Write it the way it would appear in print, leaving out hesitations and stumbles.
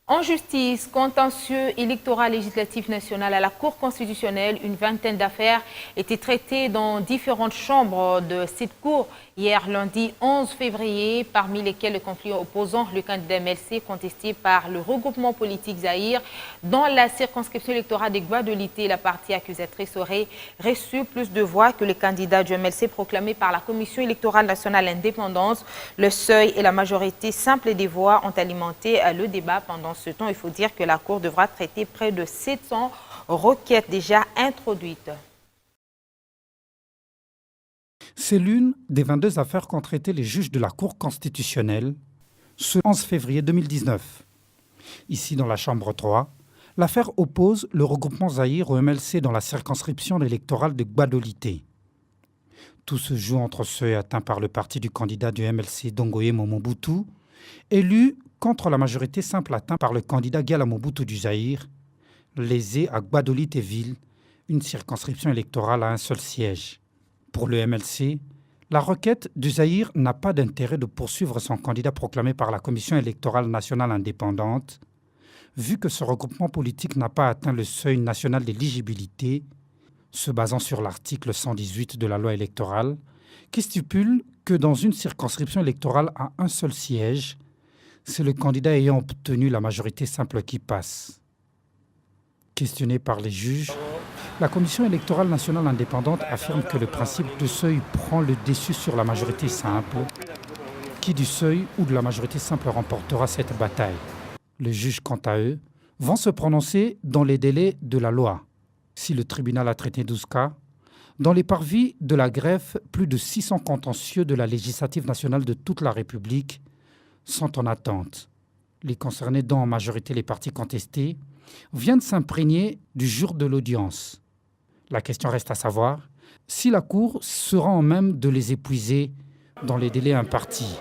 En justice, contentieux électoral législatif national à la Cour constitutionnelle, une vingtaine d'affaires étaient traitées dans différentes chambres de cette Cour hier lundi 11 février, parmi lesquelles le conflit opposant le candidat MLC contesté par le regroupement politique Zahir. Dans la circonscription électorale de Guadolité, la partie accusatrice aurait reçu plus de voix que le candidat du MLC proclamé par la Commission électorale nationale indépendante. Le seuil et la majorité simple des voix ont alimenté le débat pendant ce temps. Il faut dire que la Cour devra traiter près de 700 requêtes déjà introduites. C'est l'une des 22 affaires qu'ont traitées les juges de la Cour constitutionnelle ce 11 février 2019. Ici, dans la Chambre 3, l'affaire oppose le regroupement Zahir au MLC dans la circonscription électorale de Guadolité. Tout se joue entre ceux atteints par le parti du candidat du MLC Dongoye Mobutu, élu contre la majorité simple atteinte par le candidat Gyala Mobutu du Zaïre, lésé à Guadolité-Ville, une circonscription électorale à un seul siège. Pour le MLC, la requête du Zaïre n'a pas d'intérêt de poursuivre son candidat proclamé par la Commission électorale nationale indépendante, vu que ce regroupement politique n'a pas atteint le seuil national d'éligibilité, se basant sur l'article 118 de la loi électorale, qui stipule que dans une circonscription électorale à un seul siège, c'est le candidat ayant obtenu la majorité simple qui passe. Questionné par les juges, la Commission électorale nationale indépendante affirme que le principe de seuil prend le dessus sur la majorité simple. Qui du seuil ou de la majorité simple remportera cette bataille? Les juges, quant à eux, vont se prononcer dans les délais de la loi. Si le tribunal a traité 12 cas, dans les parvis de la greffe, plus de 600 contentieux de la législative nationale de toute la République sont en attente. Les concernés, dont en majorité les partis contestés, viennent s'imprégner du jour de l'audience. La question reste à savoir si la Cour sera en même de les épuiser dans les délais impartis.